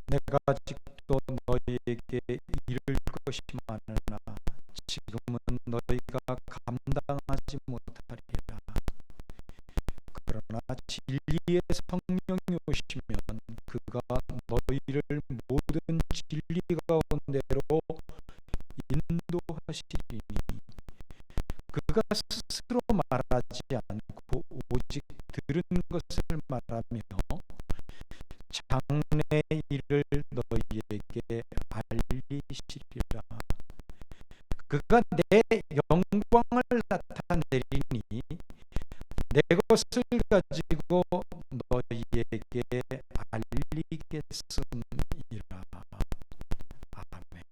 내가 아직도 너희에게 이를 것이 많으나 지금은 너희가 감당하지 못하리라. 그러나 진리의 성령이 오시면 그가 너희를 모든 진리 가운데로 인도하시리니 그가 스스로 말하지 않고 오직 들은 것을 말하며 장래의 일을 너희에게 알리시리라. 그가 내 영광을 나타내리니 내 것을 가지고 너희에게 알리겠음이라. 아멘.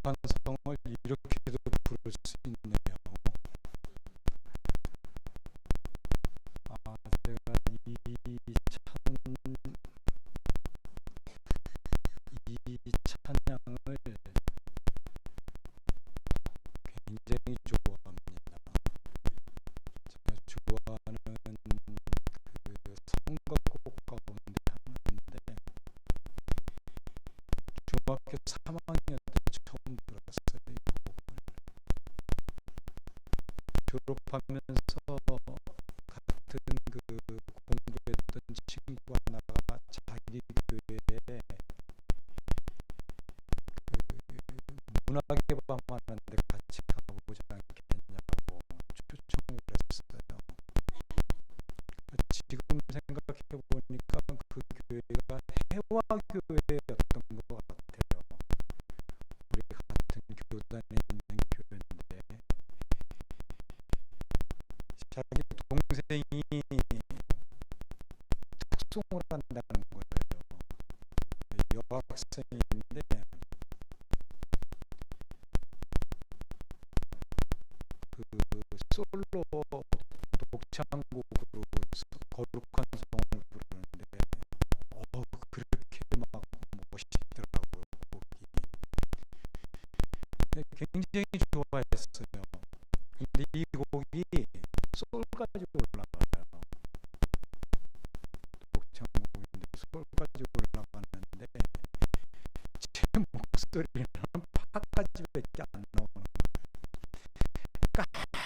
거룩한 성을 이렇게도 부를 수 있네요. 제가 이 찬양을 굉장히 좋아합니다. 제가 좋아하는 그 성가곡 가운데 하나인데, 중학교 3학년 때 처음 들었어요. 이 곡을 졸업하면서 같은 그 공부했던 친구 하나가 자기 교회에 그 문학의 밤 하는데 같이 가보지 않겠냐고 초청을 했어요. 지금 생각해 보니까 그 교회가 해화교회였던 것 같아요. 우리 같은 교단에 있는 교회인데, 자기 동생이 특송을 한다는 거예요. 여학생인데 그 솔로 독창곡으로 거룩한 성을 부르는데, 그렇게 막 멋있더라고요, 곡이. 굉장히 좋아했어요. 근데 이 곡이 솔까지 올라가요. 독창곡인데 솔까지 올라가는데 제 목소리는 파까지밖에 안 나오는 거예요. 그러니까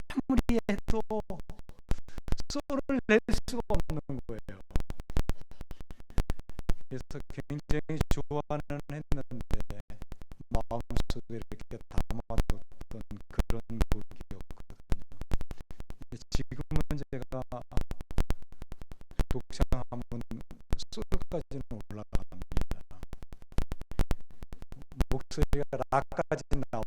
아무리 해도 솔을 낼 수가 없는 거예요. 그래서 굉장히 좋아는 했는데 마음속에 이렇게 담아뒀던 그런 곡이었거든요. 지금은 제가 독창하면 솔까지는 올라갑니다. 목소리가 라까지 나와요.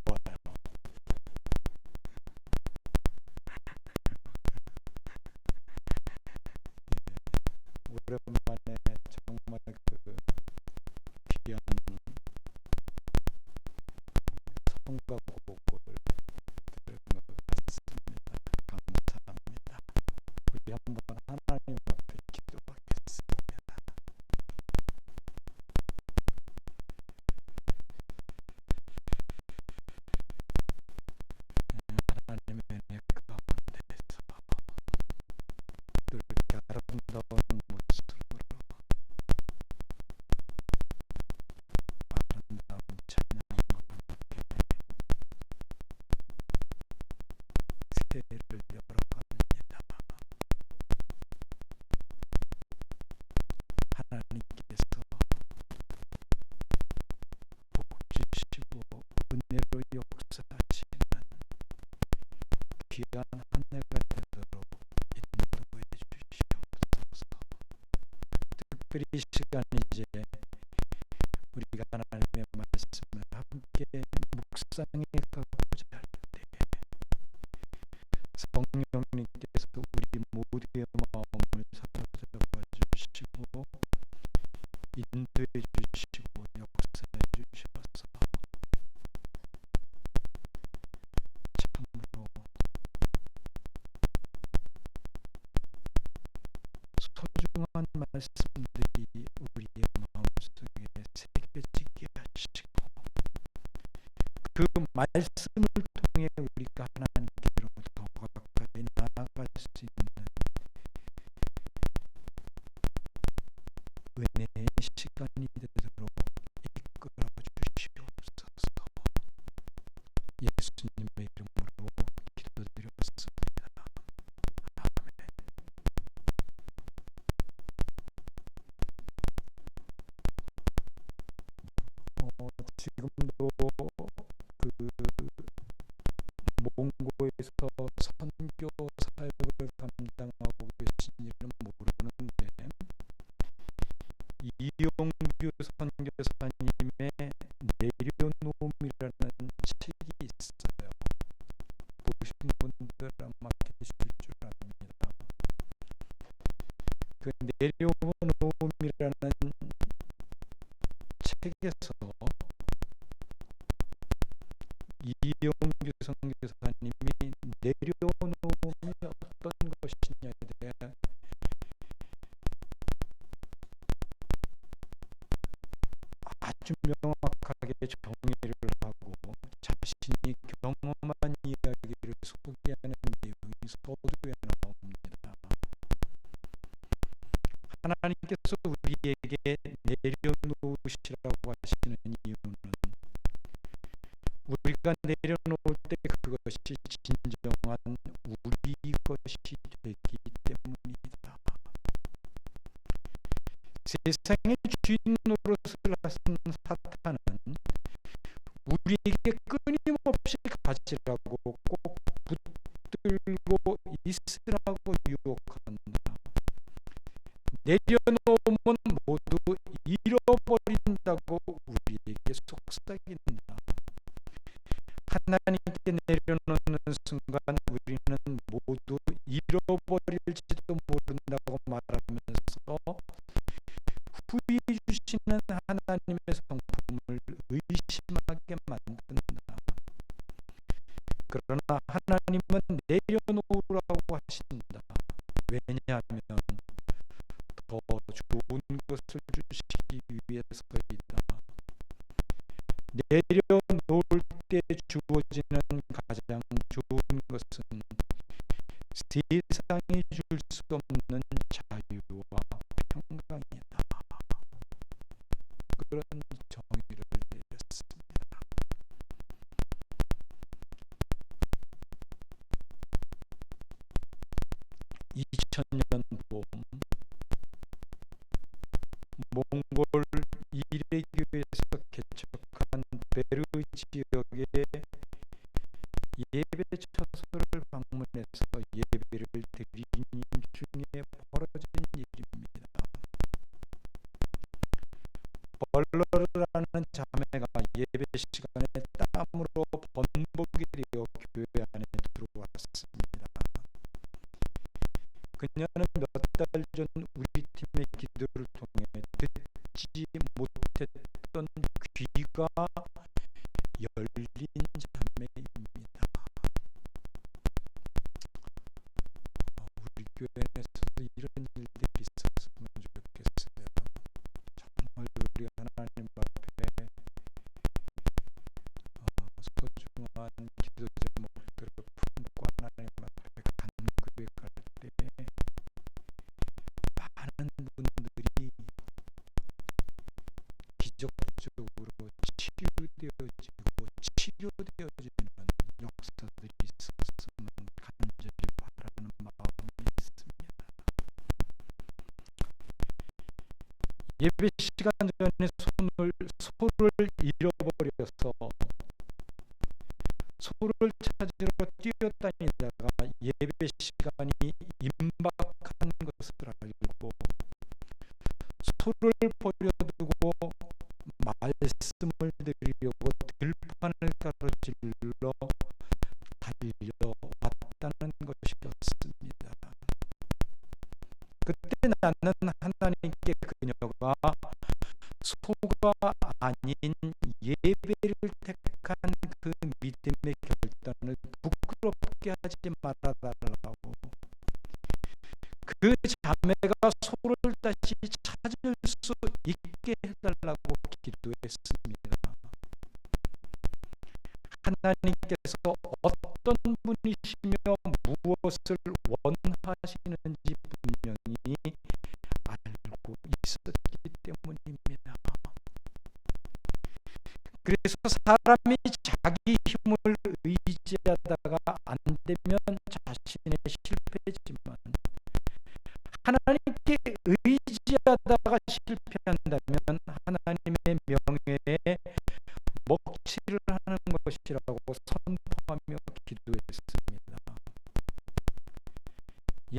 오랜만에 정말 그 귀한 성가곡을 들은 것 같습니다. 감사합니다. 우리 한번 하나님 앞에 기도하겠습니다. 하나님의 은혜 가운데서 또 이렇게 아름다운 모습으로 아름다운 찬양과 함께 새해를 열어갑니다. 하나님께서 복 주시고 은혜로 역사하시는 귀한 한 해가 되도록 인도해 주시옵소서. 특별히 이 시간 이제 우리가 하나님의 말씀을 함께 묵상해 가고자 할 때, 성령님께서 우리 모두의 마음을 사로잡아 주시고 인도해 주시고 역사해 주셔서 참으로 소중한 말씀들이 우리의 마음속에 새겨지게 하시고, 그 말씀을 통해 우리가 하나님께로 더 가까이 나아갈 수 있는 은혜의 시간이 되도록 이끌어 주시옵소서. 예수님의 이름으로 기도드렸습니다. 아멘. 지금도 그 몽고에서 선교 사역을 감당하고 계신지는 모르는데, 이용규 선교사님의 내려놓음이라는 책이 있어요. 보신 분들 아마 계실 줄 압니다. 그 내려놓음이라는 책에서 아주 명확하게 정의를 하고 자신이 경험한 이야기를 소개하는 내용이 서두에 나옵니다. 하나님께서 우리에게 내려놓으시라고 하시는 이유는 우리가 내려놓을 때 그것이 진정한 우리 것이 되기 때문이다. 세상의 주인 노릇을 하신 사탄은 우리에게 끊임없이 가지라고 꼭 붙들고 있으라고 유혹한다. 내려놓으면 모두 잃어버린다고 우리에게 속삭인다. 하나님께 내려놓는 순간 우리는 모두 잃어버릴지도 모른다고 말하면서 후히 주시는 하나님의 성품을 의심하게 만든다. 그러나 하나님은 내려놓으라고 하신다. 왜냐하면 더 좋은 것을 주시기 위해서이다. 내려놓을 때 주어지는 가장 좋은 것은 세상이 줄 수 없는 자유와 평강이다. 그런 정의를 내렸습니다. 2000년 봄 몽골 이레교에서 개척한 베르 지역의 예배 처소를 방문해서 예배를 드리는 중에 벌어진 일입니다. 벌러라는 자매가 예배 시간에 땀으로 번복이 되어 교회 안에 들어왔습니다. 그녀는 몇 달 전 우리 팀의 기도를 통해 듣지 못했던 귀가 열린 자매입니다. 우리 교회에서도 이런 일들이 있었으면 좋겠어요. 정말 우리 하나님 앞에 소중한 기도 제목들을 품고 하나님 앞에 간구해 갈 때 많은 분들이 기적적으로 치유되어지고 치료되어지는 역사들이 있었으면 간절히 바라는 마음이 있습니다. 예배 시간 전에 소를 잃어버려서 소를 찾으러 뛰어다니다가 예배 시간이 임박한 것을 알고 소를 버려두고 말씀을 드리려고 들판을 가로질러 달려왔다는 것이었습니다. 그때 나는 하나님께 그녀가 소가 아닌 예배를 택한 그 믿음의 결단을 부끄럽게 하지 말아달라고, 그 자매가 소를 다시 찾을 수 있게 해달라고 기도했습니다. 하나님께서 어떤 분이시며 무엇을 원하시는지 분명히 알고 있었기 때문입니다. 그래서 사람이 자기 힘을 의지하다가 안 되면 자신의 실패지만 하나님께 의지하다가 실패한다면 하나님의 명예에 먹칠을 하는 것이라고 선포하며 기도했습니다.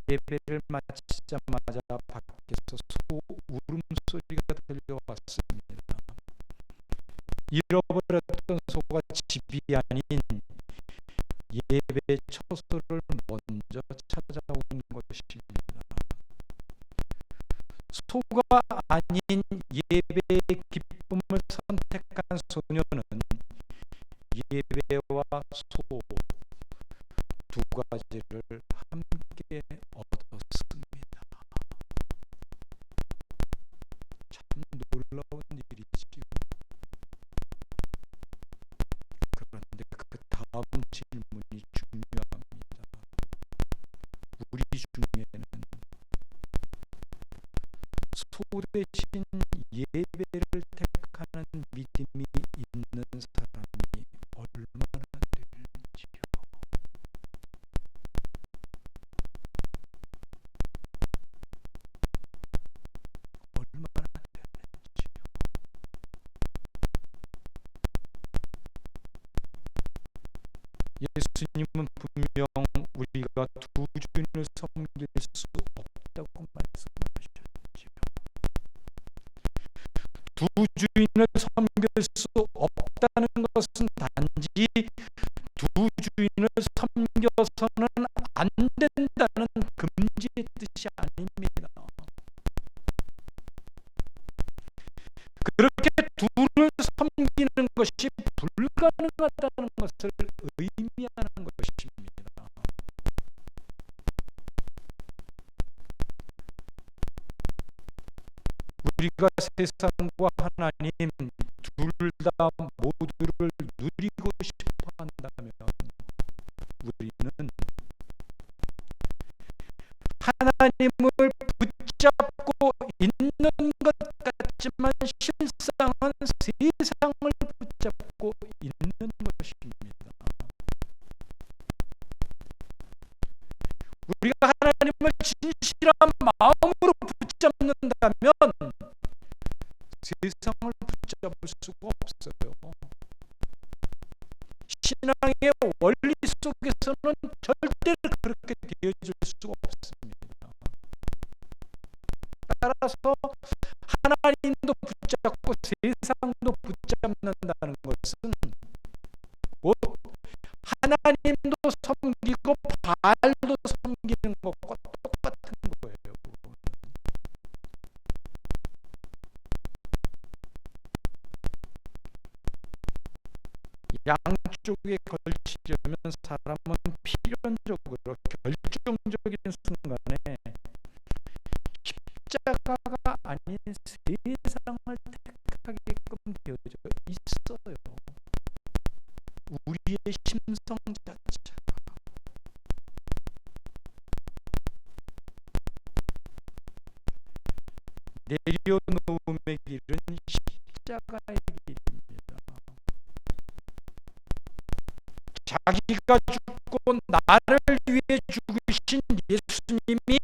예배를 마치자마자 밖에서 소 울음소리가 들려왔습니다. 잃어버렸던 소가 집이 아닌 예배 처소를 먼저 찾아온 것입니다. 소가 아닌 예배의 기쁨을 선택한 소녀는 예배와 소 두 가지를 함께 얻었습니다. 참 놀라운 일이지요. 소대신 예배를 택하는 믿음이 있는 사람이 얼마나 되는지요. 얼마나 되는지요. 예수님은 분명 우리가 두 주인을 섬길 수 없다고 말씀하셨지요. 두 주인을 섬길 수 없다는 것은 단지 두 주인을 섬겨서는 안 된다는 금지의 뜻이 아닙니다. 그렇게 둘을 섬기는 것이 불가능하다는 것을 의미하는 것입니다. 우리가 세상과 하나님 둘 다 모두를 누리고 싶어 한다면 우리는 하나님을 붙잡고 있는 것 같지만 실상은 세상을 붙잡고 있는 것입니다. 우리가 하나님을 진실한 마음으로 붙잡는다면 세상을 붙잡을 수가 없어요. 신앙의 원리 속에서는 절대로 그렇게 되어줄 수가 없습니다. 따라서 하나님도 붙잡고 세상도 붙잡는다는 것은 곧 하나님도 섬기고 바알도 섬기는 것과 똑같은 거예요. 양쪽에 걸치려면 사람은 필연적으로 결정적인 순간에 십자가가 아닌 세상을 택하게끔 되어져 있어요. 우리의 심성 자체가. 내려놓음의 길은 십자가의 길입니다. 자기가 죽고 나를 위해 죽으신 예수님이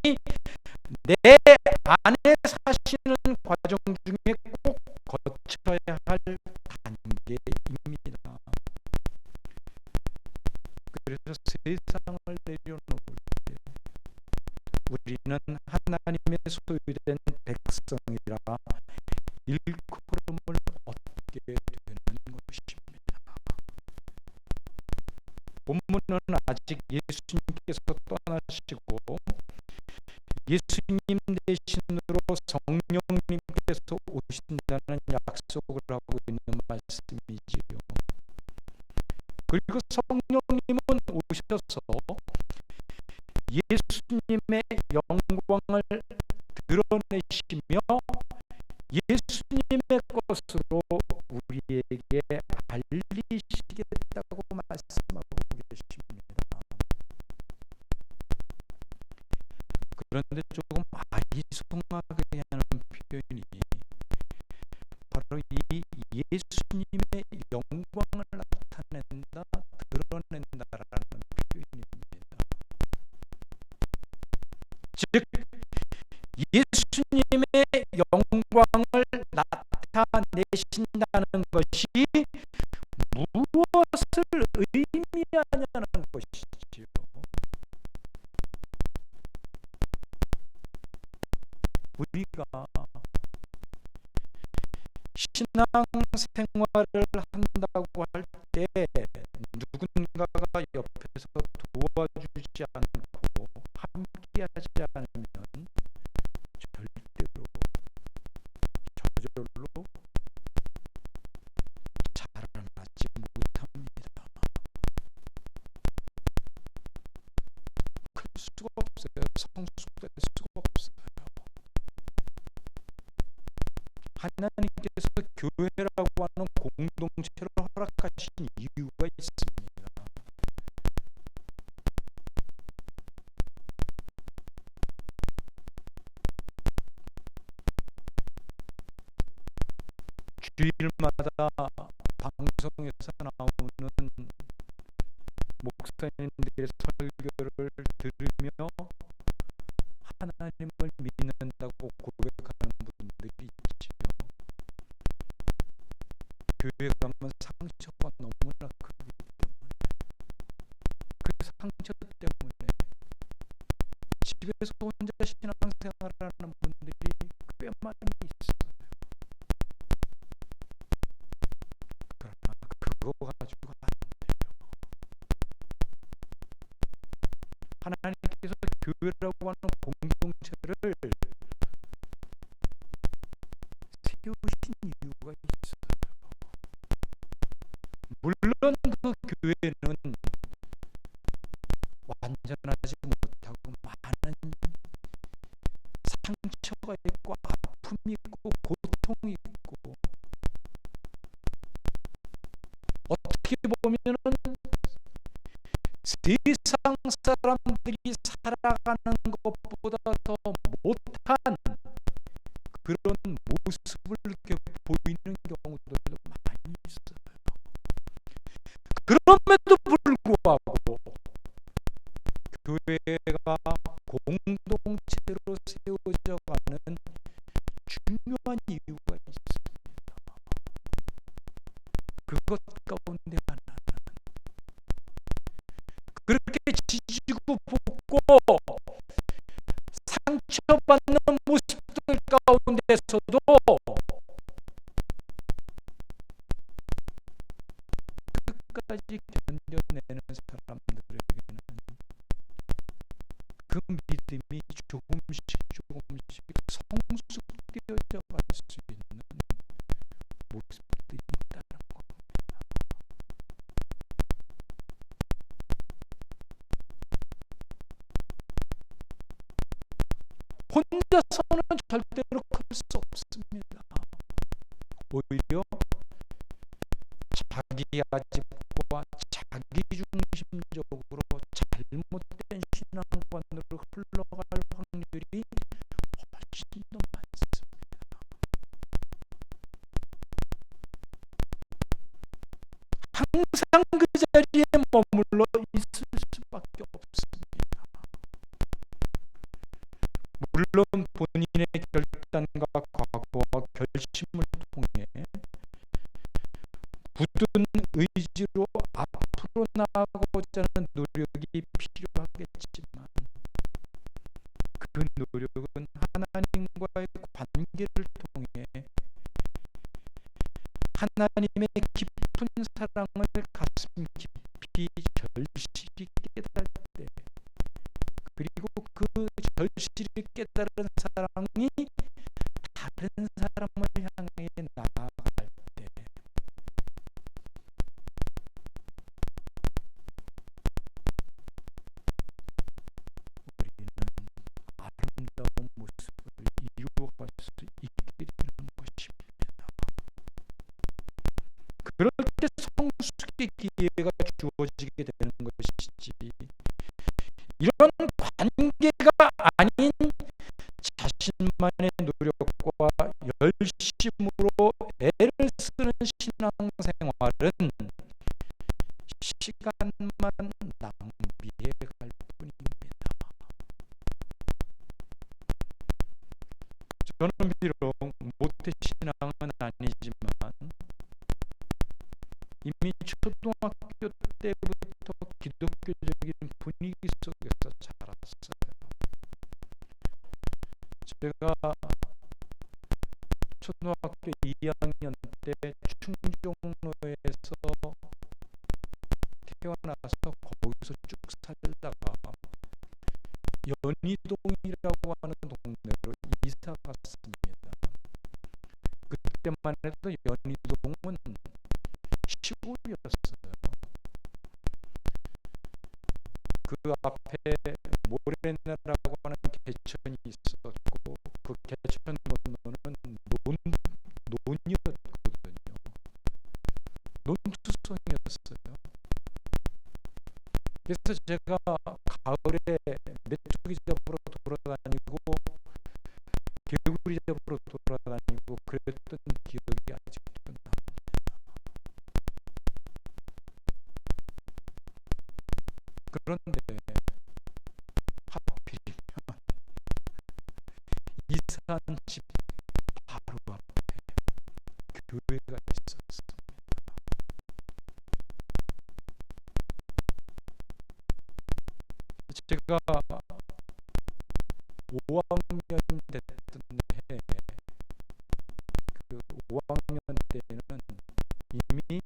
내 안에 사시는 과정 중에 꼭 거쳐야 할 단계입니다. 그래서 세상을 내려놓을 때 우리는 하나님의 소유된 백성이라 일컬음을 얻게 되는 것입니다. 본문은 아직 예수님께서 떠나시고 예수님 대신으로 성령님께서 오신다는 약속을 하고 있는 말씀이지요. 그리고 성령님은 오셔서 예수님의 영광을 드러내시며 예수님의 것으로 우리에게 알리시겠다고 말씀하고 계십니다. 그런데 조금 아리송하게 하는 표현이 바로 이 예수님의 영광을 나타낸다, 드러낸다라는 표현입니다. 즉 예수님의 영광을 나타내신다는 것이 무엇을 의미하냐는 것이지요. 우리가 신앙 생활을 한다고 할 때 누군가가 옆에서 도와주지 않고 함께하지 않으면 절대로 저절로 자라나지 못합니다. 클 수가 없어요. 성숙될 수가 없어요. 하나님께서 교회라고 하는 공동체를 허락하신 이유가 있습니다. 주일마다 방송에서 나오는 목사님들의 설교를 들으며 하나님을 믿는다고 고백하는 분들이 있지요. 교회 가면 상처가 너무나 크기 때문에, 그 상처 때문에 집에서 혼자 신앙생활하는 분들이 꽤 많이 있어요. 그러나 그거 가지고 안 돼요. 하나님께서 교회라고 하는 공동체를 세우신 이유가 있어요. 물론 그 교회는 완전하지 못하고 많은 상처가 있고 아픔이 있고 고통이 있고, 어떻게 보면은 세상 사람들이 살아가는 것보다 더 못한 그런 모습을 보이는 경우들도 많이 있어요. 그럼에도 불구하고 교회가 공동체로 세워져가는 중요한 이유가 있습니다. 그것 가운데 하나는 그렇게 지지고 볶고 상처받는 모습들 가운데서도 끝까지 견뎌내는 사람들에게는 그 믿음이 조금씩 성숙되어져 갈 수 있는 모습들이 있다는 겁니다. 혼자서는 절대로 클 수 없습니다. 오히려 자기 아집과 자기 중심적으로 잘못된 신앙관으로 흘러갈 확률이 훨씬 더 많습니다. 항상 그 자리에 머물러 있을 수밖에 없습니다. 물론 본인의 결단과 각오와 결심을 통해 굳은 의지로 앞으로 나아가고자 하는 노력이 필요하겠지만, 그 노력은 하나님과의 관계를 통해 하나님의 깊은 사랑을 가슴 깊이 절실히 깨달을 때, 그리고 그 절실히 깨달은 사랑이 다른 사람을 향해 나아갈 때, 우리는 아름다운 모습을 이루어갈 수 있게 되는 것입니다. 그럴 때 성숙의 기회가 주어지게 되는 것이지, 이런 관계가 아닌 자신만의 노력과 열심으로 애를 쓰는 신앙생활은 시간만 낭비해 갈 뿐입니다. 저는 비록 모태신앙은 아니지만 이미 초등학교 때부터 기독교적인 분위기 속에서 자랐어요. 제가 초등학교 2학년 때 충정로에서 태어나서 거기서 쭉 살다가 연희동이라고 하는 동네로 이사 갔습니다. 그때만 해도 연희동은 시골이었어요. 그 앞에 모래내라고 하는 개천이 있었고, 그 개천 건너는 논이었거든요. 논투성이었어요. 그래서 제가 가을에 메뚜기 잡으러 돌아다니고 개구리 잡으러 돌아다니고 그랬던 기억이 아직도 집 바로 앞에 교회가 있었습니다. 제가 5학년 됐던 해, 그 5학년 때는 이미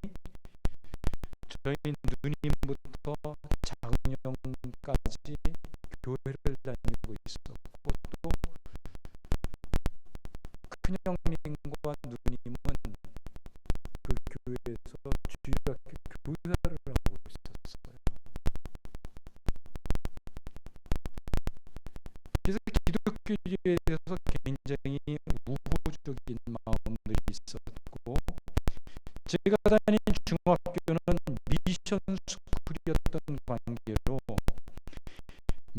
저희 누님부터 장녀까지 교회를 다니고 있었고, 또 큰형님과 누님은 그 교회에서 주일학교 교사를 하고 있었어요. 그래서 기독교에 대해서 굉장히 우호적인 마음들이 있었고, 제가 다닌 중학교는 미션 스쿨이었던 관계로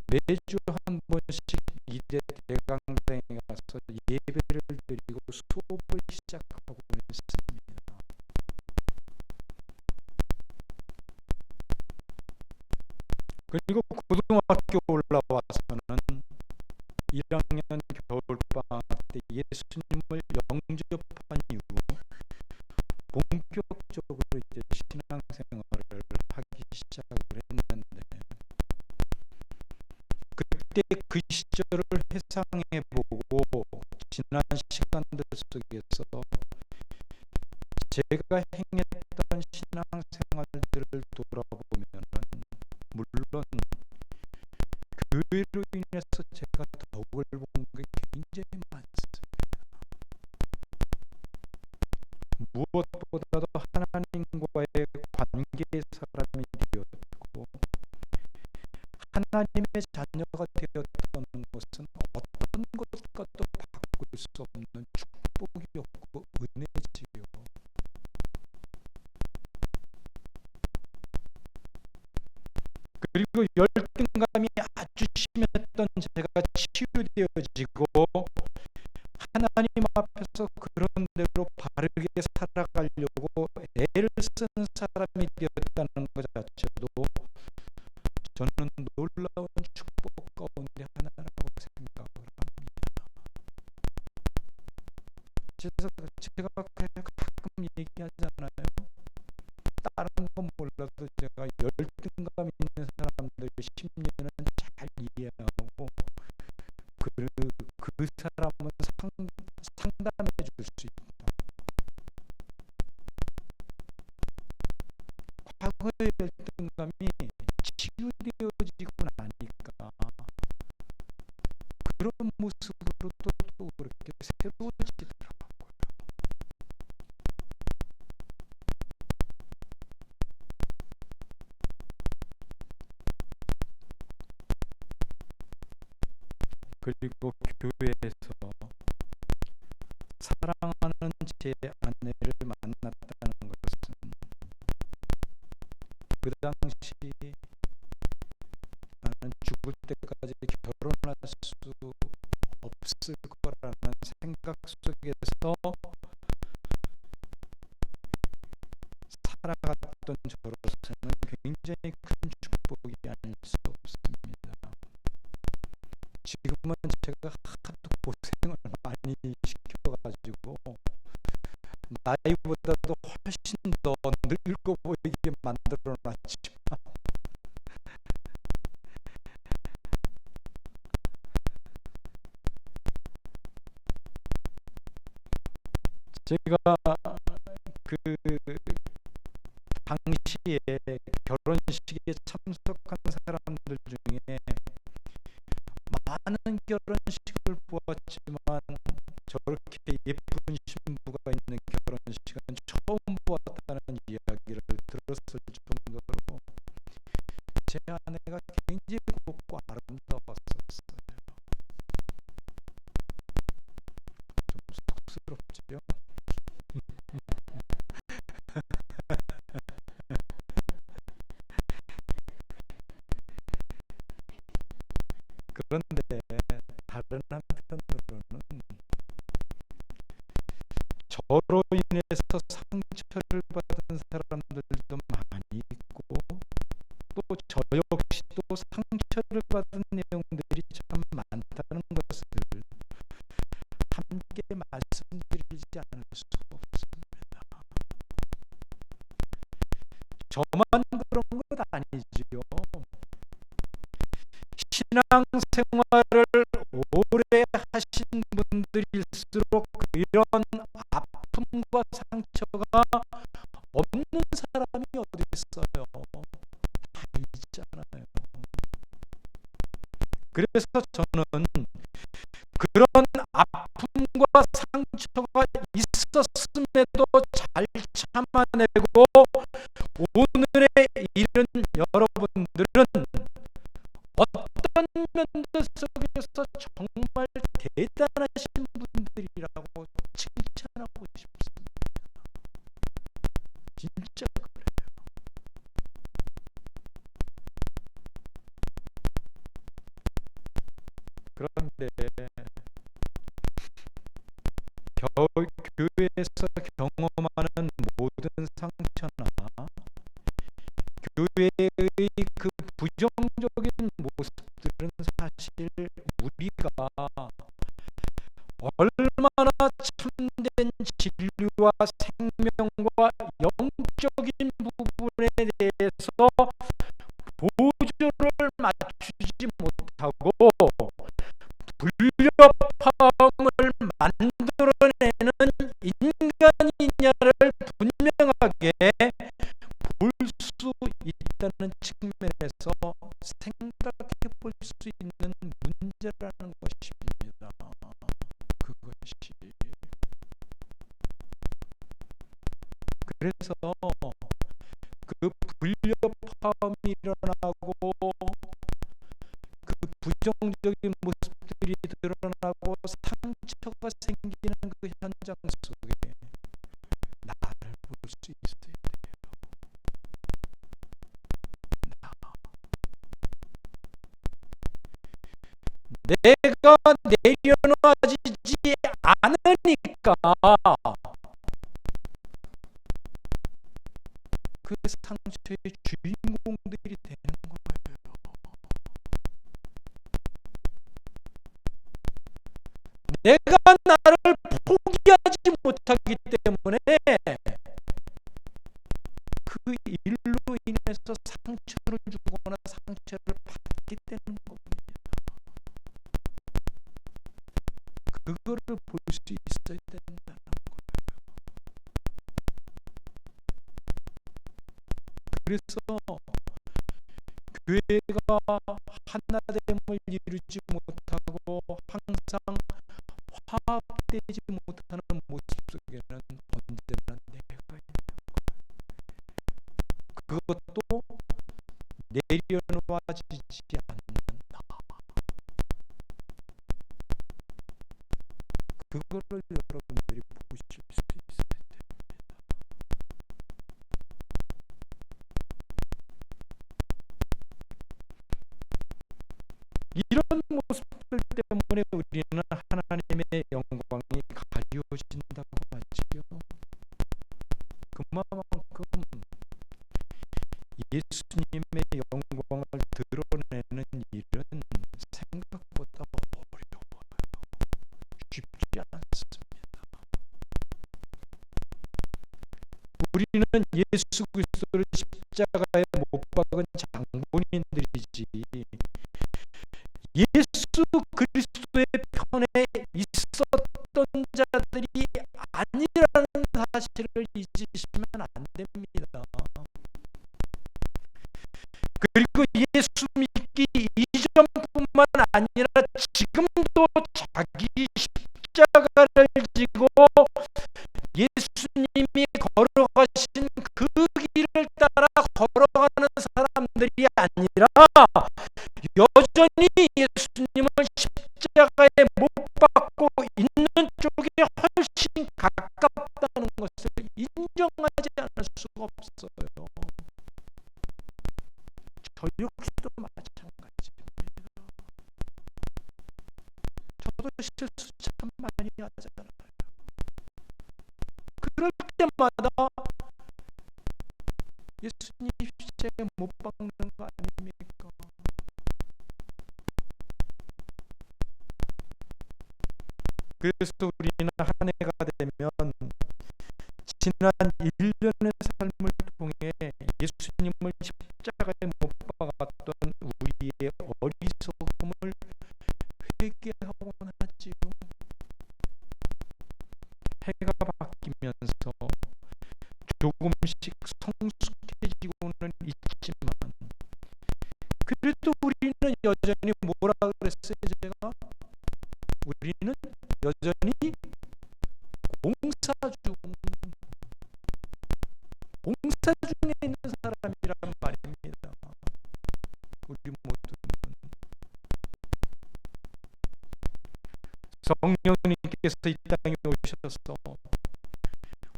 매주 한 번씩 이대 대강당에 가서 예배를 드리고 수업을 시작하고 했습니다. 그리고 고등학교 올라와서는 1학년 겨울방학 때 예수님을 영접한 이후 본격적으로 이제 신앙생활을 하기 시작을 했는데, 그때 그 시절을 회상해보고 지난 시간들 속에서 제가 행했던 신앙생활들을 돌아보면은, 물론 교회로 인해서 제가 덕을 본 게 굉장히 많습니다. 무엇보다도 하나님과의 관계의 사람이 되었고, 하나님의 자녀가 되었다는 것은 어떤 것과도 바꿀 수 없는 축복이었고 은혜지요. 그리고 열등감이 아주 심했던 제가 치유되어지고 하나님 앞에서 그런 대로 바르게 살아가려고 애를 쓰는 사람이 되었다는 것 자체도 저는 놀라운 축복 가운데 하나라고 생각을 합니다. 그래서 제가 가끔 얘기하잖아요. 다른 건 몰라도 제가 열등감 있는 사람들 심리는 잘 이해하고 그 사람은 상담해 줄 수 있다. 과거의 열등감이 치유되어지고 나니까 그런 모습으로 또 그렇게 새로워지더라고요. 그리고 교회에서 사랑하는 제 아내를 만났다는 것은 그 당시 나는 죽을 때까지 결혼할 수 없을 거라는 생각 속에서 살아갔던 저로서는 굉장히 큰 축복이 아닐 수 없습니다. 지금은 제가 하도 고생을 많이 시켜가지고 나이보다도 훨씬 더 늙어 보이게 만들어놨지만, 제가 그 당시에 결혼식에 참석한 사람들 중에 많은 결혼식을 보았지만 저렇게 예쁜 신부가 있는 결혼식은 처음 보았다는 이야기를 들었을 정도로 제 아내가 굉장히 곱고 아름다웠었어요. 좀 쑥스럽지요? 그런데 다른 한편으로는 저로 인해서 상처를 받은 사람들도 많이 있고, 또 저 역시 또 상처를 받은 내용들이 참 많다는 것을 신앙생활을 오래 하신 분들일수록 이런 아픔과 상처가 없는 사람이 어디 있어요? 다 있잖아요. 그래서 저는 그런 아픔과 상처가 있었음에도 잘 참아내고 오늘의 이런 여러분들은 어떤 면들 속에서 정말 대단하신 분들이라고 칭찬하고 싶습니다. 진짜 그래요. 그런데 교회에서 경험하는 모든 상처나 교회의 그 부정적인 모습들은 사실 우리가 얼마나 참된 진리와 생명과 영적인 부분에 대해서 보조를 맞추지 못하고 불협화음을 만들어내는 인간이냐를 분명하게 볼 수 있다는 측면에서 생각해 볼 수 있는 문제라는 것입니다. 그것이. 그래서 그 불협화음이 일어나고 그 부정적인 모습들이 드러나고 상처가 생기는 그 현장 속에 나를 볼 수 있어야 돼요. 내가 내려놔지지 않으니까 그 상처의 주인공들이 되는 거예요. 내가 나를 포기하지 못하기 때문에 그 일로 인해서 상처를 주거나 상처를 받게 되는 겁니다. 그거를 볼 수 있어야 된다는 거예요. 그래서 교회가 하나됨을 이루지 못하고 항상 화합되지 못하는 모습 속에는 언제나 내가 있는 거예요. 그것도 내려놓아지지 않는다. 그거를 여러분들이 보실 수 있어야 됩니다. 이런 모습들 때문에 우리는 하나님의 영광이 가려진다고 하지요. 그만큼 예수님의 영광을 드러내는 일은 생각보다 어려워요. 쉽지 않습니다. 우리는 예수 그리스도를 십자가에 못 박은 장본인들이지 예수 그리스도의 편에 있었던 자들이 아니라는 사실을 잊으시면 안 됩니다. 그리고 예수 믿기 이전뿐만 아니라 지금도 자기 십자가를 지고 예수님이 걸어가신 그 길을 따라 걸어가는 사람들이 아니라 여전히 예수님을 십자가에 못 박고 있는 쪽이 훨씬 가깝다는 것을 인정하지 않을 수가 없어요. 저 역시도 마찬가지입니다. 저도 실수 참 많이 하잖아요. 그럴 때마다 예수님 십자가에 못 박는 거 아닙니까? 그래서 우리는 한 해가 되면 지난 1년의 삶을 통해 예수님을 십자가에 못 박았던 우리의 어리석음을 해가 바뀌면서 조금씩 성숙해지고는 있지만 그래도 우리는 여전히 뭐라 그랬어요? 제가 우리는 여전히 공사 중에 있는 사람이란 말입니다. 우리 모두는 성령님께서 이 땅에 오셔서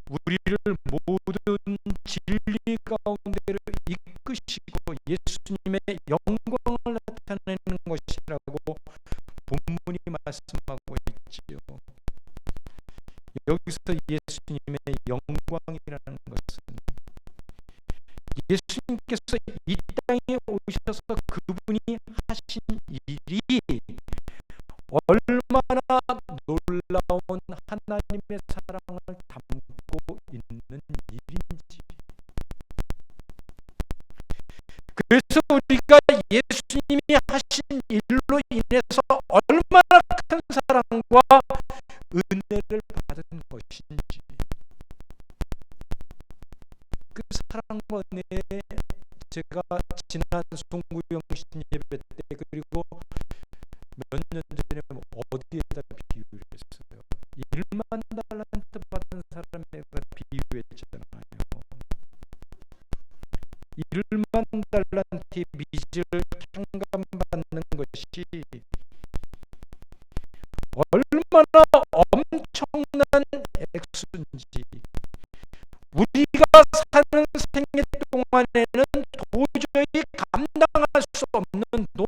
우리를 모든 진리 가운데로 이끄시고 예수님의 영광을 나타내는 것이라고 본문이 말씀하고 있지요. 여기서 예수님의 영광이라는 것은 예수님께서 이 땅에 오셔서 그분이 하신 일이 얼마나 놀라운 하나님의 사랑을 담고 있는 일인지. 그래서 우리가 예수님이 하신 일로 인해서 얼마나 큰 사랑과 은혜를 받은 것인지, 그 사랑과 은혜에 제가 지난 송구영신 예배 때 그리고 몇 년 전에 어디에다 비유를 했어요? 1만 달란트 받은 사람에다 비유했잖아요. 1만 달란트의 빚을 탕감받는 것이 얼마나 엄청난 액수인지, 우리가 사는 생애 동안에는 도저히 감당할 수 없는 돈,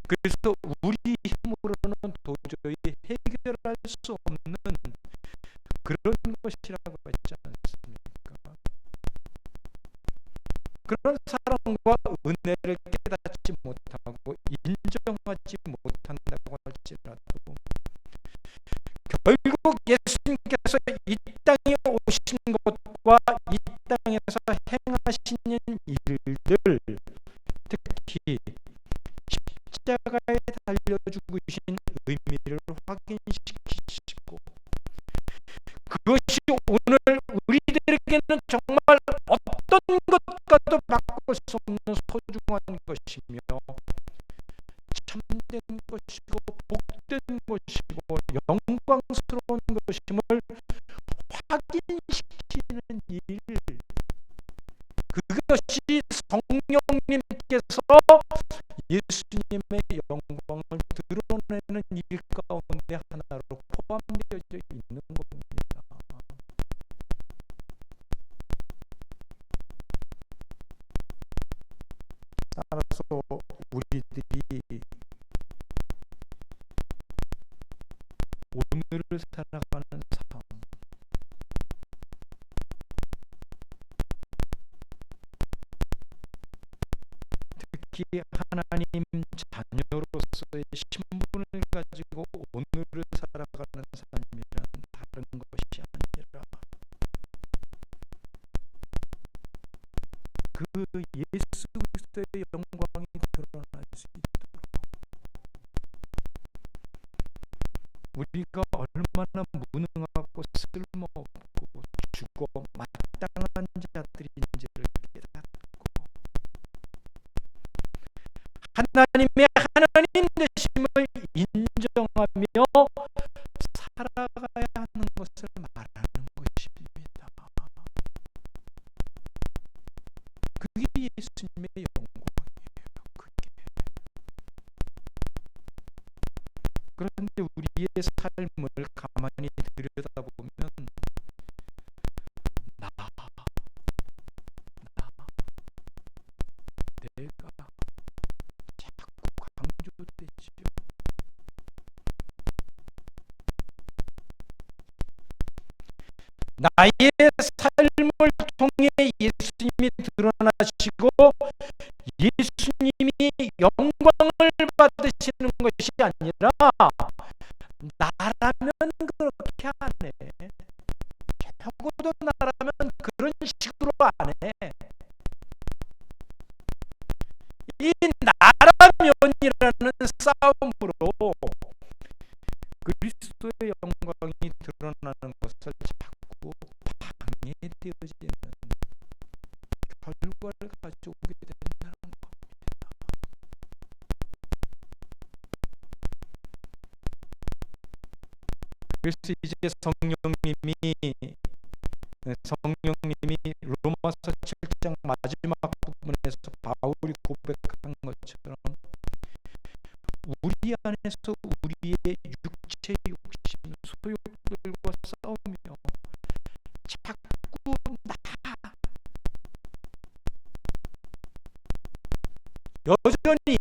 그래서 우리 힘으로는 도저히 해결할 수 없는 그런 것이라고 했지 않습니까? 그런 사랑과 은혜를 깨닫지 못하고 인정하지 못한다고 할지라도 결국 예수님께서 이 땅에 오신 것과 이 땅에서 행하시는 일들, 특히 십자가에 달려 죽으신 의미를 확인시키시고, 그것이 오늘 우리들에게는 정말 어떤 것과도 바꿀 수 없는 소중한 것이며 참된 것이고 복된 것이고 영광스러운 것임을 확인시키는 일, 그것이 성령님께서 예수님의 영광을 드러내는 일 가운데 하나로 포함되어져 있는 겁니다. 따라서 우리들이 오늘을 살아가는 삶, 특히 하나님 자녀로서의 신분을 가지고 오늘을 살아가는 삶이란 다른 것이 아니라 그 예수 그리스도의 영광이 드러날 수 있도록 우리가 얼마나 무능하고 쓸모없고 죽어 마땅한 자들인지를 깨닫고 하나님의 하나님 되심을 인정하며 살아가야 하는 것을 말하는 것입니다. 그게 예수님의 영광이에요. 그게. 그런데 우리의 삶을 가만히 들여다보면 내가 자꾸 강조되지요. 나의 삶을 통해 예수님이 드러나시고 예수님이 영광을 받으시는 것이 아니라 나라면 그렇게 안 해. 적어도 나라면 그런 식으로 안 해. 이 나라면이라는 싸움으로 그리스도의 영광이 드러나는 그래서 이제 성령님이 로마서 7장 마지막 부분에서 바울이 고백한 것처럼 우리 안에서 우리의 육체의 욕심, 소욕들과 싸우며 자꾸 여전히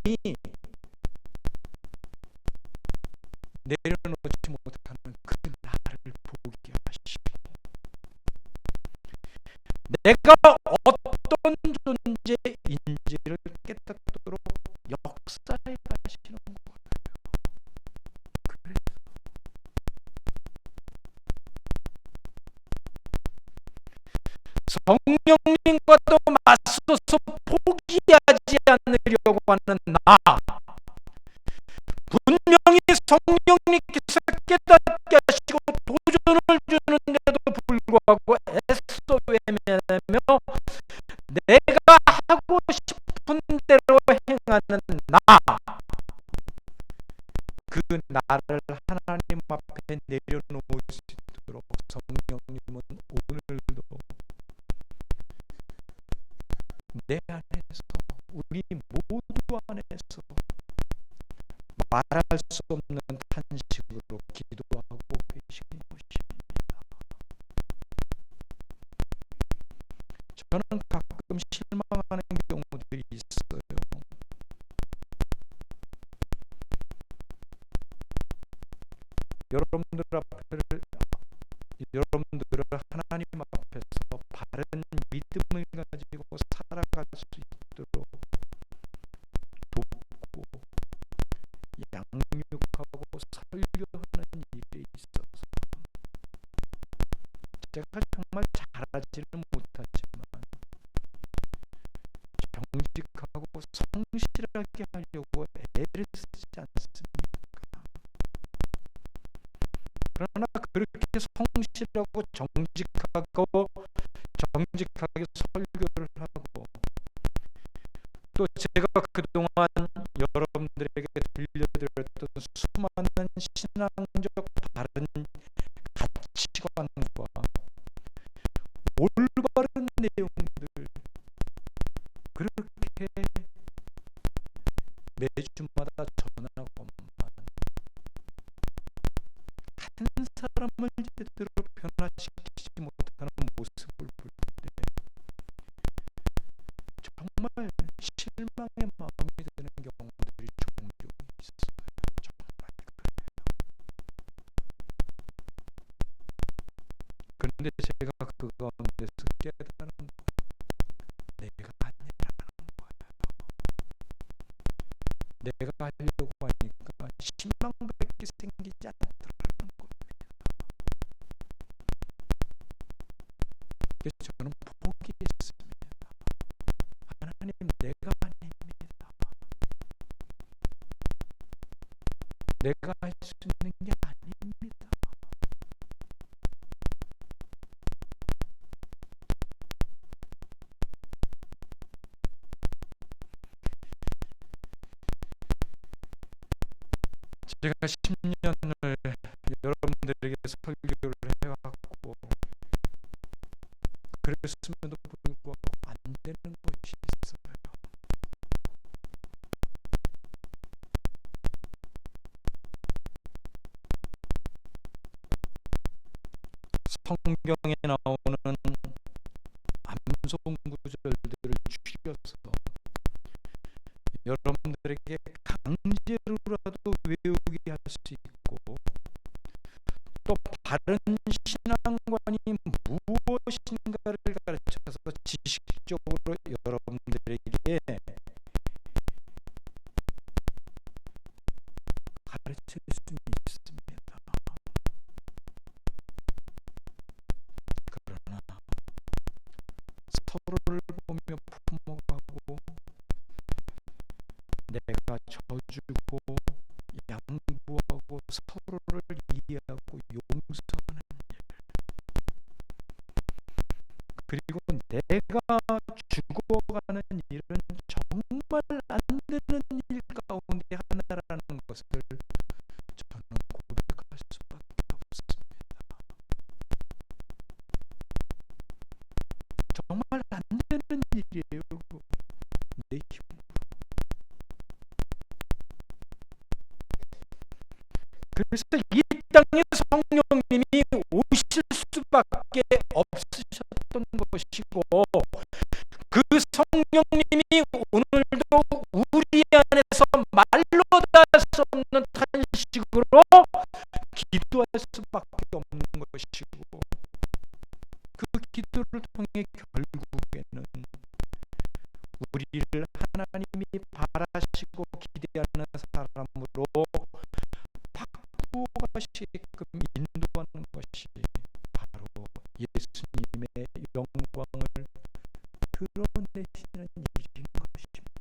내려놓지 못하는 그 나를 보게 하시고 내가 어떤 존재인지를 깨닫도록 역사해 가시는 거예요. 그래서 성령님과 또 맞서서 포기하지 않으려고 하는 나, 분명히 성령님께서 깨닫게 하시고 도전을 주는데도 불구하고 애써 외면하며 내가 하고 싶은 대로 행하는 나, 그 나를 하나님 앞에 내려놓을 수 있도록 성령님은 오늘도 내 안에서, 우리 모두 안에서 말할 수 없는 탄식으로 기도하고 계시는 것입니다. 저는 가끔 실망하는 경우들이 있어요. 여러분들을 하나님 앞에서 바른 믿음을 가지고 살아갈 수 있도록 돕고 양육하고 설교하는 일에 있어서 제가 정말 잘하지는 못하지만 정직하고 성실하게 하려고 애를 쓰지 않습니까? 그러나 그렇게 성실하고 정직하게 설교를 하고 또 제가 그동안 여러분들에게 들려드렸던 수많은 신앙적 바른 가치관과 올바른 내용들 그렇게 매주마다 전하고만 한 사람을 제대로 변화시키지 못하는 모습을 볼 때 정말 실망의 마음이 드는 경우들이 종종 있어요. 정말 그래요. 그런데 제가 그 가운데서 깨달은 거예요. 내가 아니라는 거예요. 내가 하려고 하니까 실망밖에 생기지 않더라는 겁니다. 그래서 저는 포기했습니다. 하나님, 내가 아닙니다. 내가 할 수 있는 게 아닙니다. 제가 10년을 여러분들에게 설교를 해왔고 그랬음에도 불구하고 안 되는 것이 있어요. 성경에 나오는 암송 구절들을 추려서 여러분들에게 강제로라도 외우게 할 수 있고 또 바른 신앙관이 무엇인가를 가르쳐서 지식적으로 여러분들에게 가르칠 수 있습니다. 그러나 서로를 보며 품어가고 내가 져주고 양보하고 서로를 이해하고 용서하는 일, 그리고 내가 죽어가는 일은 정말 안 되는 일 가운데 하나라는 것을 저는 고백할 수밖에 없습니다. 되는 일이에요. 내 힘으로. 그래서 이 땅에 성령님이 오실 수밖에 없으셨던 것이고, 그 성령님이 오늘도 우리 안에서 말로 다 할 수 없는 탄식으로 기도할 수밖에 없는 것이고, 그 기도를 통해 결국에는 우리를 하나님이 바라시고 기대하는 사람으로 바꾸어 가시게끔 인도하는 것이 바로 예수님의 영광을 드러내시는 일인 것입니다.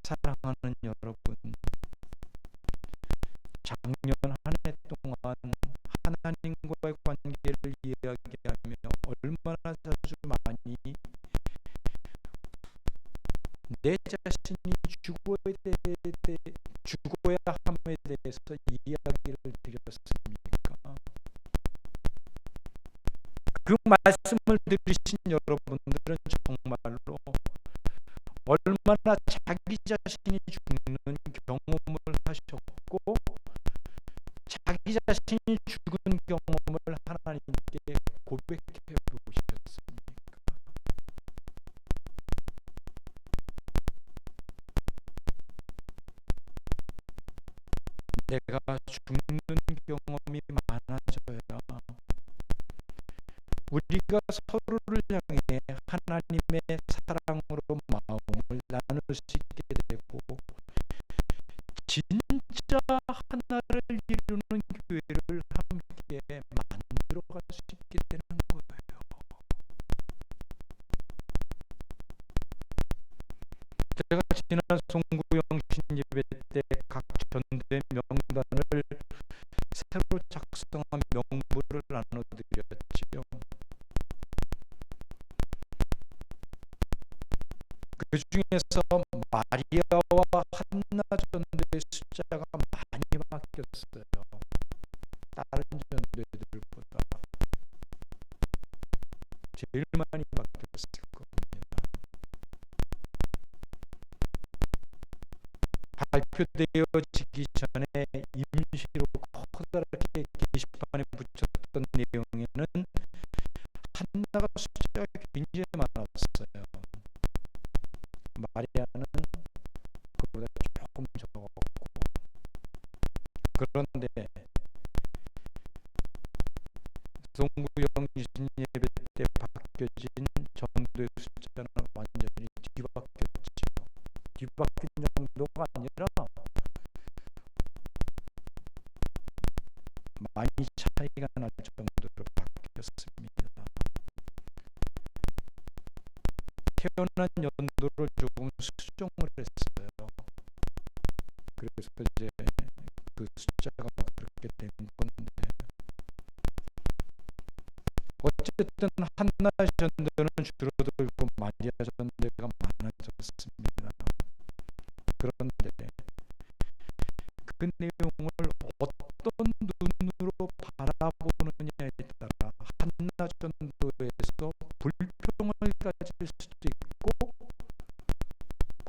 사랑하는 여러분, 작년 한 해 동안 하나님과의 관계를 이야기하며 얼마나 자주 많이 내 자신이 죽어야 함에 대해서 이야기를 드렸습니까? 그 말씀을 들으신 여러분들은 정말로 얼마나 자기 자신이 죽는 경험을 하셨고, 자기 자신이 죽은 경험을 하나님께 고백해 보셨습니까? 내가 죽는 경험이 많아져야 우리가 서로를 향해 하나님의 사랑으로 마음을 나눌 수 있게 되고, 진짜 하나를 이루는 교회를 함께 만들어갈 수 있게 되는 거예요. 제가 지난 송구영신 예배 때 각 전대 명단을 새로 작성한 명부를 나눠드렸지요. 그 중에서 마리아와 한나 전도의 숫자가 많이 바뀌었어요. 다른 전도들보다 제일 많이 바뀌었을 겁니다. 발표되어지기 전에 임시로 커다랗게 게시판에 붙였던 내용에는 한나가 숫자가 굉장히 많았어요. 마리아는 그보다 조금 적었고, 그런데 송구영 유신 예배 때 바뀌어진 전도의 숫자는 완전히 뒤바뀌었죠. 뒤바뀐 정도가 아니라 많이 차이가 날 정도로 바뀌었습니다. 태어난 연도를 조금 수정을 했어요. 그래서 이제 그 숫자가 그렇게 된 건데, 어쨌든 한나 전도는 줄어들고 마리아 전도가 많아졌습니다. 그런데 그 내용을 어떤 눈으로 바라보느냐에 따라 한나 전도에서 불평을 가질 수도 있고,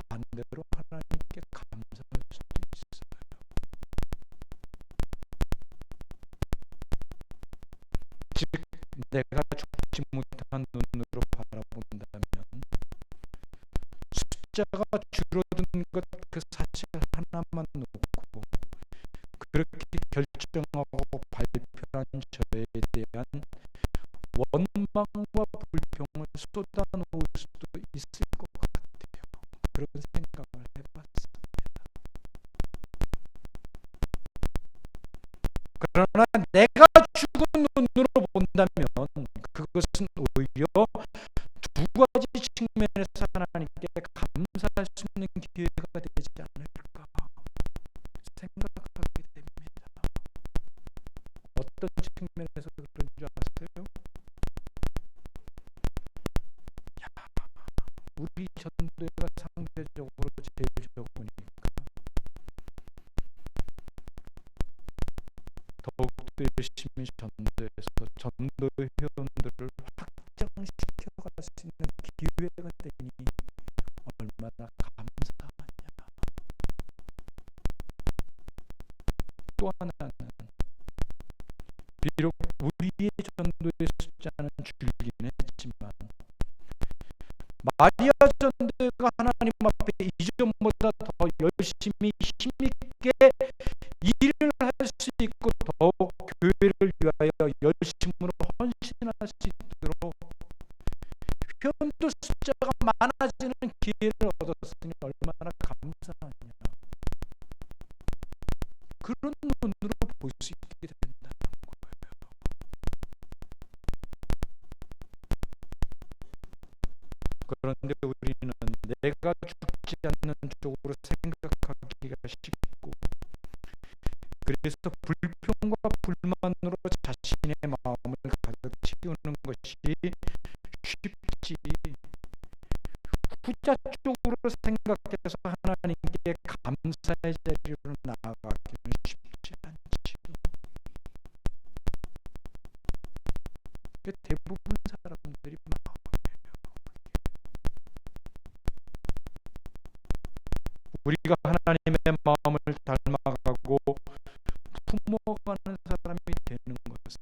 반대로 하나님께 감사할 수도 있어요. 즉, 내가 죽지 못한 눈으로 바라본다면 숫자가 줄어든 것 그 사실 하나만 놓고 그렇게 결정하고 발표한 저에 대한 원망과 불평을 쏟아놓을 수도 있을 것 같아요. 그런 생각을 해봤습니다. 그러나 내가 죽은 눈으로 본다면 그것은 오히려 두 가지 측면에서 하나님께 감사할 수 있는 기회가 되지 않을까 생각하게 됩니다. 어떤 측면에서 그런 줄 아세요? 우리 전도가 상대적으로 제일 적으니까 더욱더 열심히 전도해서 전도 회원들을 확 성장시켜갈 수 있는 기회가 되니 얼마나 감사하냐. 또 하나는 비록 우리의 전도의 숫자는 줄기는 했지만 마리아 전도가 하나님 앞에 이전보다 더 열심히 힘있게 일을 할 수 있고 더욱 교회를 위하여 열심으로 헌신할 수 있도록 현도 숫자가 많아지는 기회를 얻었으니 얼마나 감사하냐. 그런 눈으로 볼 수 있게 된다는 거예요. 그런데 우리는 내가 죽지 않는 쪽으로 생각하기가 쉽고, 그래서 불평과 불만으로 자신의 마음을 가득 채우는 것이 쉽지, 후자 쪽으로 생각해서 하나님께 감사의 자리로 나아가기는 쉽지 않지요. 대부분 사람들이 마음이에요. 우리가 하나님의 마음을 닮아가고 품어가는 사람이 되는 것은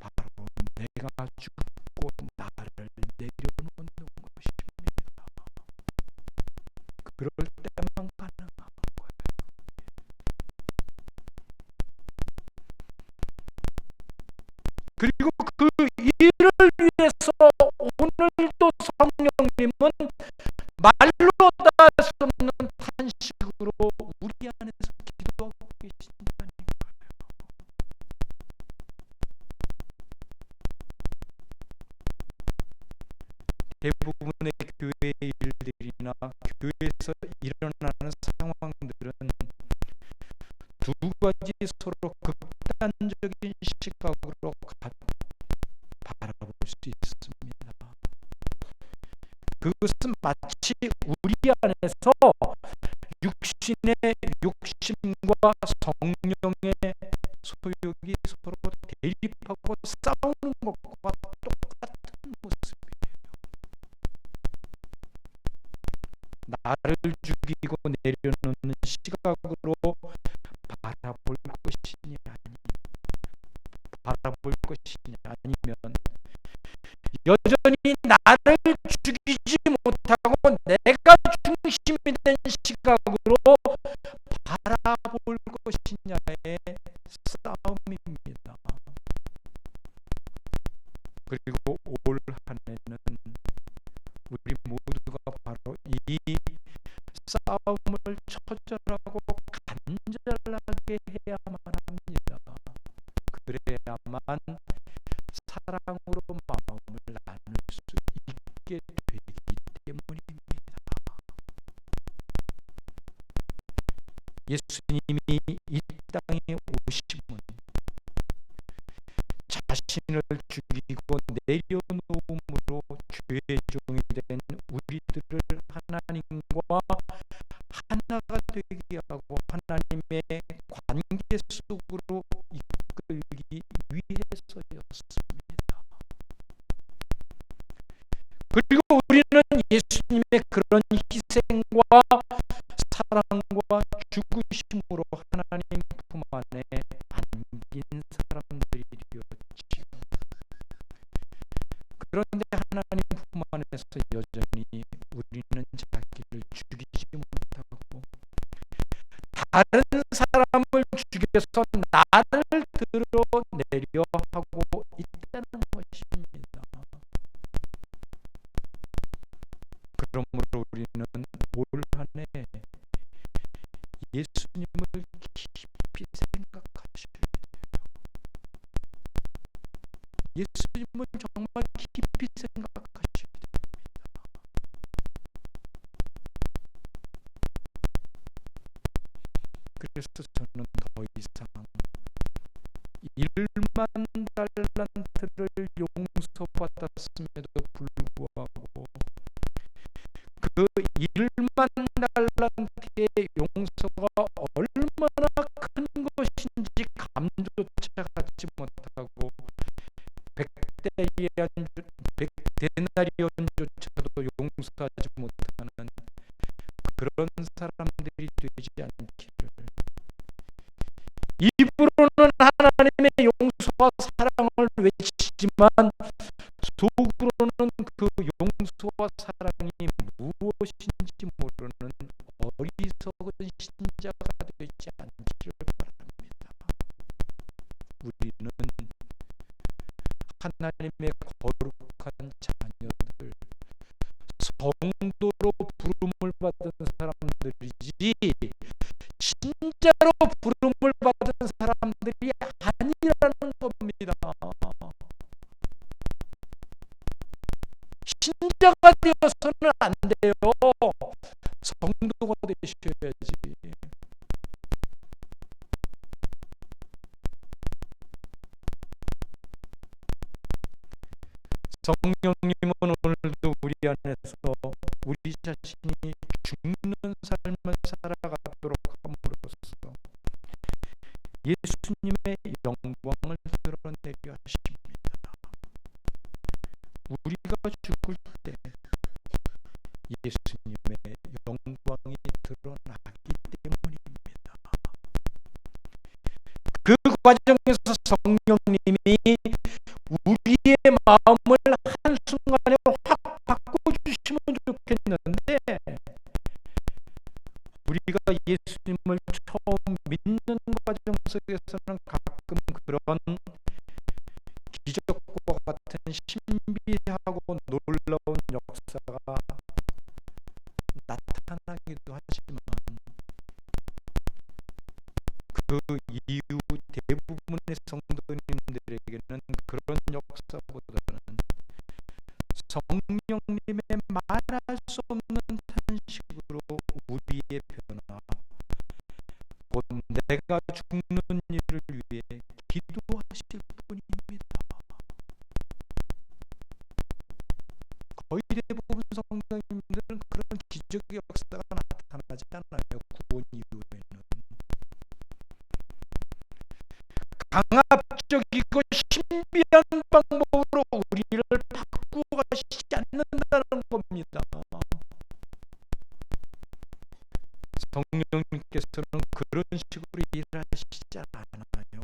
바로 내가 죽고 나를 내려놓는 것입니다. 그럴 때만 가능한 거예요. 그리고 그 일을 위해서 오늘도 성령님은 말로 다 할 수 없는 탄식으로 우리 안에서 기도하고 계신다니까요. 대부분의 교회의 일들이나 교회에서 일어나는 상황들은 두 가지 서로 극단적인 시각으로 바라볼 수 있습니다. 그것은 마치 우리 안에서 육신의 욕심과 성령의 소욕이 서로 대립하고 싸우는 것과 똑같은 모습이에요. 나를 죽이고 내려놓는 시각으로 바라볼 것이냐 아니면 여전히 나를 죽이지 못하고 내가 중심이 된 시각으로 바라볼 것이냐의 싸움입니다. 그리고 올 한 해는 우리 모두가 바로 이 싸움을 처절하고 간절하게 해야만 합니다. 그래야만 사랑으로 마음을 나눌 수 있게 되기 때문입니다. 예수님이 이 땅에 오심은 자신을 죽이고 내려놓음으로 죄의 종이 된 우리들을 하나님과 하나가 되게 하고 하나님의 관계 속으로 이끌기 위해서였습니다. 그리고 우리는 예수님의 그런 희생과 사랑과 죽으심으로 하나님 품 안에 안긴 사람들이 되었지요. 그런데 하나님 품 안에서 여전히 우리는 자기를 죽이지 못하고 다른 사람을 죽여서 나를 드러내려 하고 있다는 것입니다. 그러므로 우리는 올 한 해 예수님을 깊이 생각하셔야 돼요. 예수님을 정말 깊이 생각하셔야 됩니다. 그래서 저는 더 이상 1만 달란트를 용서받았음에도 불구하고 그 1만 달란트의 용서가 얼마나 큰 것인지 감조차 갖지 못하고 100대리안 입으로는 하나님의 용서와 사랑을 외치지만 속으로는 그 용서와 사랑이 무엇인지 모르는 어리석은 신자가 되지 않기를 바랍니다. 우리는 하나님의 거룩한 자녀들, 성도로 부름을 받은 사람들이지 진짜로 부름을 받은 사람들이 아니라는 겁니다. 신자가 되어서는 안 돼요. 성도가 되셔야지. 성령님은 오늘도 우리 안에서 우리 자신이 죽는 삶을 살아가도록 함으로써 예수님의 영광을 드러내려 하십니다. 우리가 죽을 때 예수님의 영광이 드러나기 때문입니다. 그 과정에서 성령님이 우리의 마음을 한순간에 확 바꿔주시면 좋겠는데 우리가 예수님을 처음 믿는 과정 속에서는 가끔 그런 기적과 같은 신비하고 놀라운 역사가 나타나기도 하지만 그 이후 대부분의 성도님들에게는 그런 역사보다는 성령님의 말할 수 없는 탄식으로 우리의 변화, 곧 내가 죽는 일을 위해 기도하실 뿐입니다. 거의 대부분 성도님들은 그런 기적의 역사가 나타나지 않아요. 구원 이후에는 강압적이고 신비한 방법으로 우리를 바꾸어 가시지 않는다는 겁니다. 성령님께서는 그런 식으로 일하시지 않아요.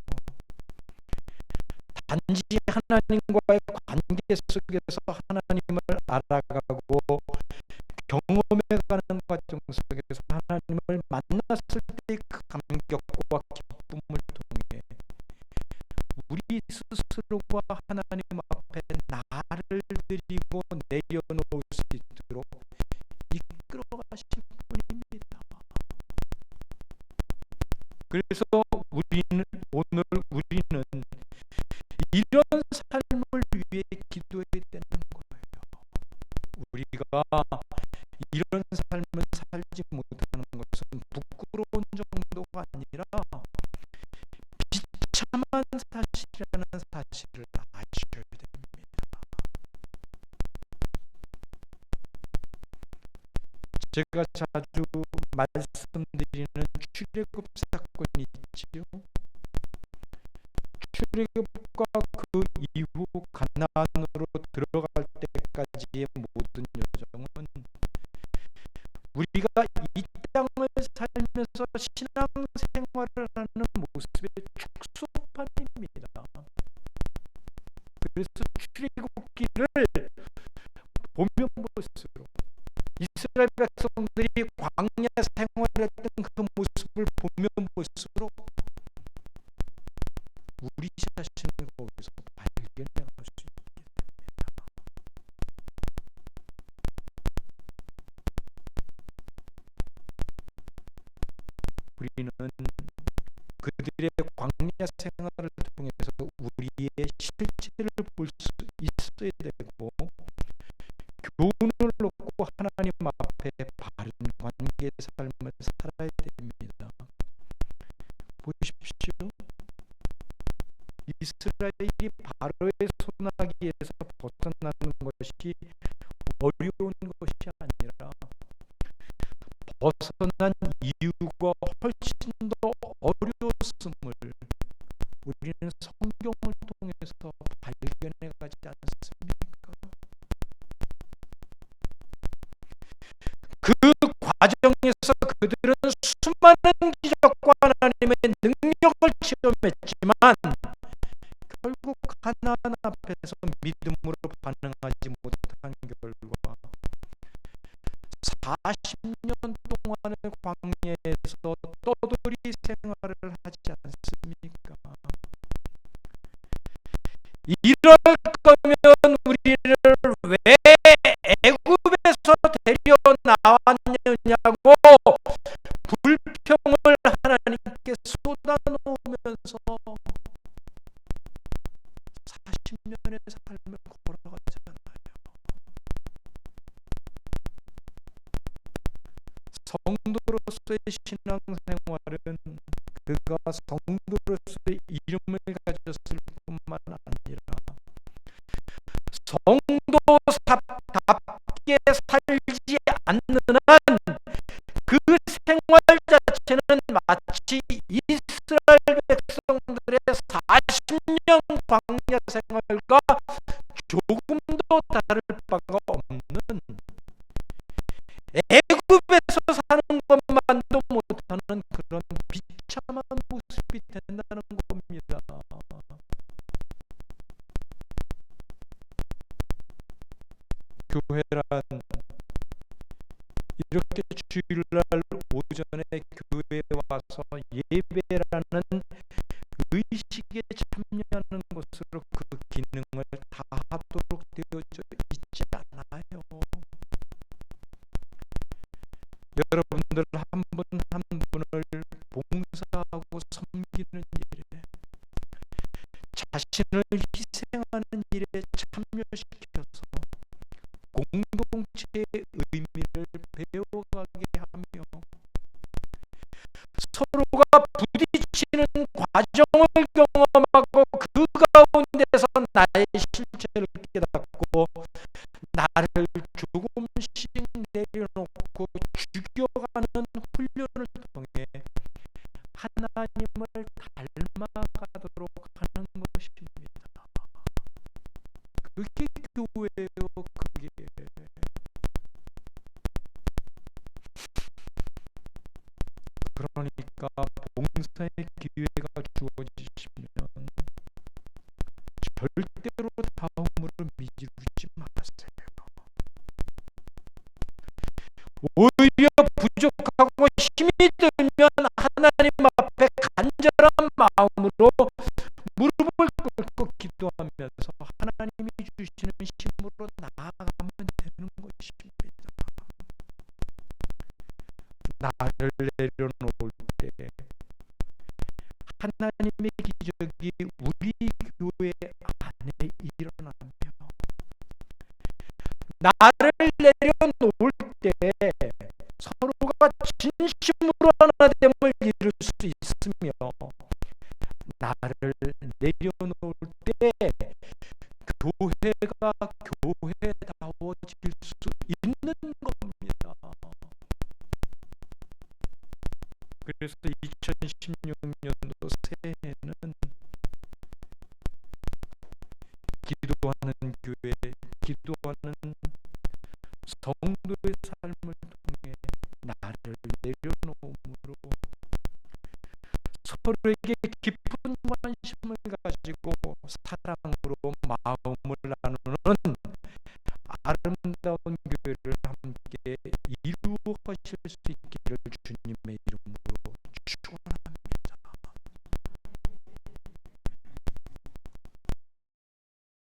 단지 하나님과의 관계 속에서 하나님을 알아가고 경험해가는 과정 속에서 하나님을 만났을 때의 그 감격과 기쁨을 통해 우리 스스로가 하나님 앞에 나를 드리고 내려놓을 수 있도록 이끌어 가실 분입니다. 그래서 오늘 우리는 이런 삶을 위해 기도해야 되는 거예요. 우리가 이런 삶을 살지 못하는 것은 부끄러운 정도가 아니라 비참한 사실이라는 사실을 아셔야 됩니다. 제가 자주 말씀드리는 출애굽 사건이 있지요. 출애굽과 그 이후 가나안으로 들어갈 때까지의 모든 여정은 우리가 이 땅을 살면서 신앙생활을 하는 모습의 축소판입니다. 그래서 출애굽기를 보면 볼수록 이스라엘 백성들이 광야 생활했던 그 모습을 보면 볼수록 우리 자신을 거기서 발견해 갈 수 있게 됩니다. 우리는 그들의 광야 생활을 통해서 우리의 실체를 볼 수 있어야 되고 교훈을 얻고 하나님 앞에 바른 관계의 삶을 살아야 됩니다. 보십시오. 이스라엘이 바로의 소나기에서 벗어나는 것이 어려운 것이 아니라 벗어난 이유가 훨씬 더 어려웠음을 우리는 성경을 통해서 발견해 가지 않습니까? 그 과정에서 그들은 수많은 기적과 하나님의 능력을 시험했지만 결국 가나안 앞에서 믿음으로 반응하지 못한 결과 40년 동안의 광야에서 떠돌이 생활을 하지 않습니까? 이럴 거면 우리를 왜 애굽에서 데려 나왔느냐고 불평을 하나님께 쏟아놓으면서 40년의 삶을 걸어가잖아요. 성도로서의 신앙생활은 그가 성도로서의 이름을 가졌을 뿐만 아니라 성도답게 살지 않는 한 그 생활 자체는 마치 이스라엘 백성들의 40년 광야 생활과 조금도 다를 바가 없는, 애굽에서 사는 것만도 못하는 그런 비참한 모습이 된다는 겁니다. 교회란 이렇게 주일날 오전에 교회에 와서 예배라는 의식에 참여하는 것으로 그 기능을 다하도록 되어져 있지 않아요. 여러분들 한 분 한 분을 봉사하고 섬기는 일에, 자신을 희생하는 일에 참여시켜서 공동체의 의미를 배워가게 하며 서로가 부딪히는 과정을 경험하고 그 가운데서 나의 실체를 깨닫고 나를 조금씩 내려놓고 죽여가는 훈련을 통해 하나님을 닮아가도록 하는 것입니다. 그게 교회예요. 그게 그러니까 봉사의 기회가 주어지시면 절대로 다음으로 미루지 마세요. 오히려 부족하고 힘이 들면 하나님 앞에 간절한 마음으로 무릎을 꿇고 기도하면서 하나님이 주시는 힘으로 나아가면 되는 것입니다. 나를 내려놓을 때 하나님의 기적이 우리 교회 안에 일어나며, 나를 내려놓을 때 서로가 진심으로 하나됨을 이룰 수 있으며, 나를 내려놓을 때 교회가 교회다워질 수 있는 겁니다. 그래서 2016년도 새해에는 기도하는 교회, 기도하는 성도의 삶을 통해 나를 내려놓음으로 서로에게 깊은 관심을 가지고 사랑으로 마음을